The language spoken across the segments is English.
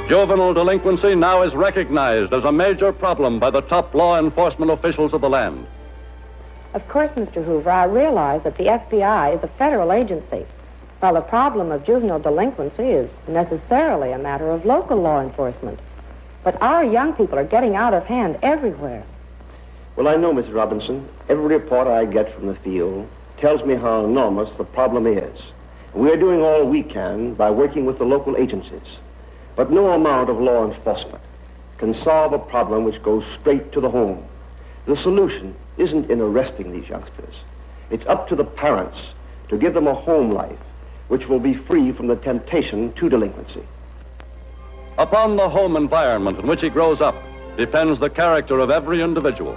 Juvenile delinquency now is recognized as a major problem by the top law enforcement officials of the land. Of course, Mr. Hoover, I realize that the FBI is a federal agency, while the problem of juvenile delinquency is necessarily a matter of local law enforcement. But our young people are getting out of hand everywhere. Well, I know, Mrs. Robinson. Every report I get from the field tells me how enormous the problem is. We're doing all we can by working with the local agencies. But no amount of law enforcement can solve a problem which goes straight to the home. The solution isn't in arresting these youngsters. It's up to the parents to give them a home life which will be free from the temptation to delinquency. Upon the home environment in which he grows up depends the character of every individual.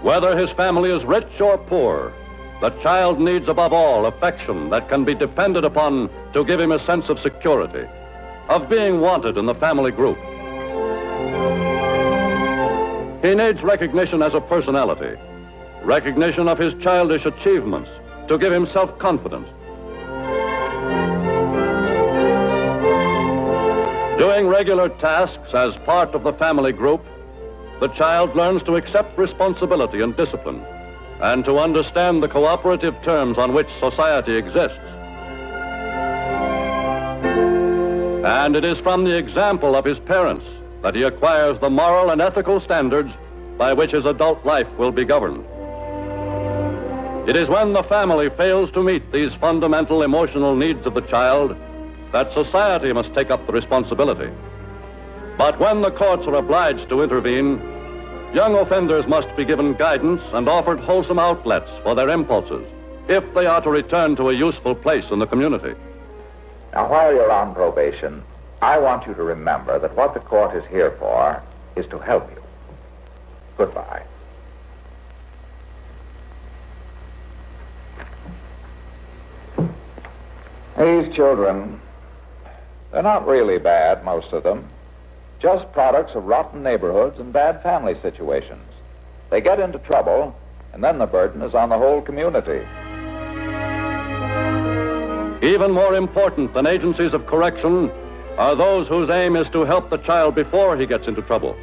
Whether his family is rich or poor, the child needs above all affection that can be depended upon to give him a sense of security, of being wanted in the family group. He needs recognition as a personality, recognition of his childish achievements to give him self-confidence. Doing regular tasks as part of the family group, the child learns to accept responsibility and discipline and to understand the cooperative terms on which society exists. And it is from the example of his parents that he acquires the moral and ethical standards by which his adult life will be governed. It is when the family fails to meet these fundamental emotional needs of the child that society must take up the responsibility. But when the courts are obliged to intervene, young offenders must be given guidance and offered wholesome outlets for their impulses if they are to return to a useful place in the community. Now, while you're on probation, I want you to remember that what the court is here for is to help you. Goodbye. These children, they're not really bad, most of them. Just products of rotten neighborhoods and bad family situations. They get into trouble, and then the burden is on the whole community. Even more important than agencies of correction are those whose aim is to help the child before he gets into trouble.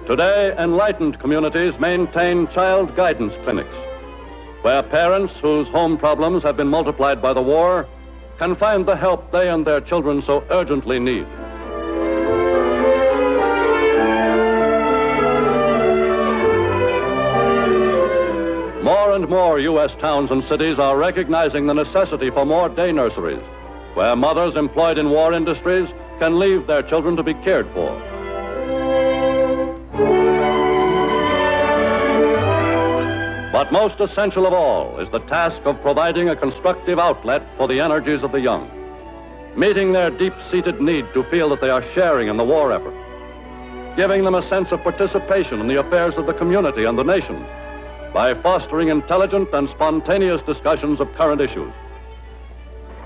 Today, enlightened communities maintain child guidance clinics, where parents whose home problems have been multiplied by the war can find the help they and their children so urgently need. More and more U.S. towns and cities are recognizing the necessity for more day nurseries, where mothers employed in war industries can leave their children to be cared for. But most essential of all is the task of providing a constructive outlet for the energies of the young, meeting their deep-seated need to feel that they are sharing in the war effort, giving them a sense of participation in the affairs of the community and the nation by fostering intelligent and spontaneous discussions of current issues.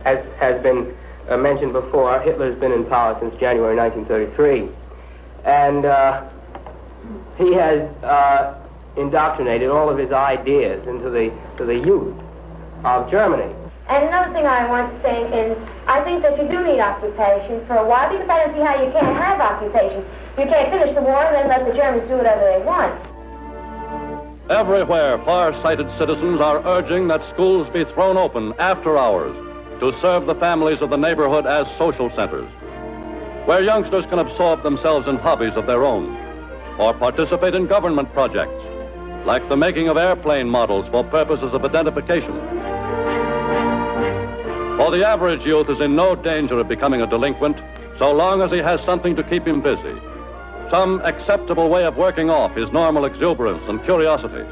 As has been mentioned before, Hitler's been in power since January 1933, and he has indoctrinated all of his ideas into the youth of Germany. And another thing I want to say is, I think that you do need occupation for a while, because I don't see how you can't have occupation. You can't finish the war and then let the Germans do whatever they want. Everywhere, far-sighted citizens are urging that schools be thrown open after hours to serve the families of the neighborhood as social centers, where youngsters can absorb themselves in hobbies of their own or participate in government projects, like the making of airplane models for purposes of identification. For the average youth is in no danger of becoming a delinquent so long as he has something to keep him busy, some acceptable way of working off his normal exuberance and curiosity,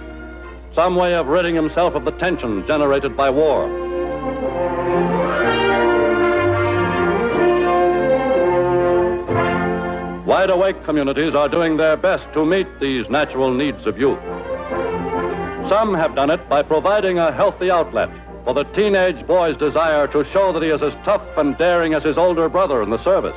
some way of ridding himself of the tension generated by war. Wide-awake communities are doing their best to meet these natural needs of youth. Some have done it by providing a healthy outlet for the teenage boy's desire to show that he is as tough and daring as his older brother in the service.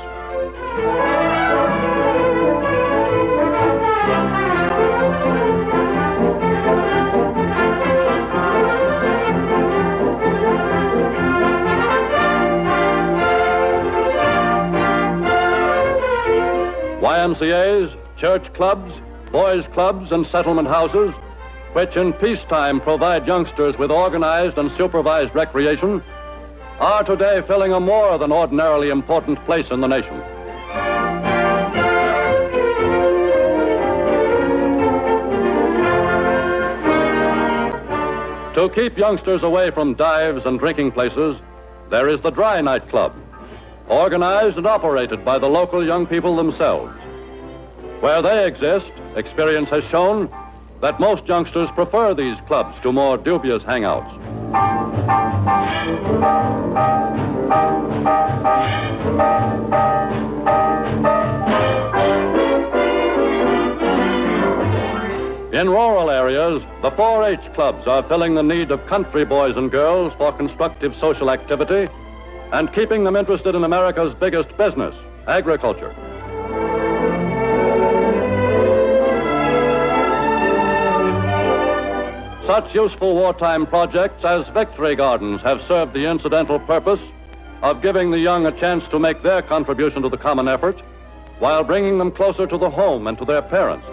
YMCAs, church clubs, boys' clubs, and settlement houses, which in peacetime provide youngsters with organized and supervised recreation, are today filling a more than ordinarily important place in the nation. To keep youngsters away from dives and drinking places, there is the Dry Night Club, organized and operated by the local young people themselves. Where they exist, experience has shown that most youngsters prefer these clubs to more dubious hangouts. In rural areas, the 4-H clubs are filling the need of country boys and girls for constructive social activity and keeping them interested in America's biggest business, agriculture. Such useful wartime projects as victory gardens have served the incidental purpose of giving the young a chance to make their contribution to the common effort while bringing them closer to the home and to their parents.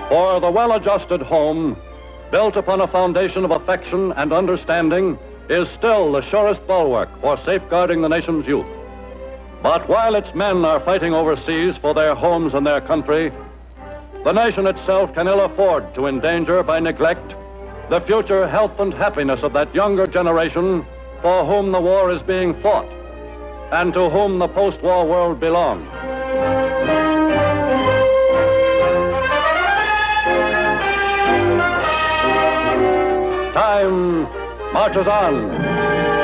For the well-adjusted home, built upon a foundation of affection and understanding, is still the surest bulwark for safeguarding the nation's youth. But while its men are fighting overseas for their homes and their country, the nation itself can ill afford to endanger by neglect the future health and happiness of that younger generation for whom the war is being fought and to whom the post-war world belongs. Time marches on.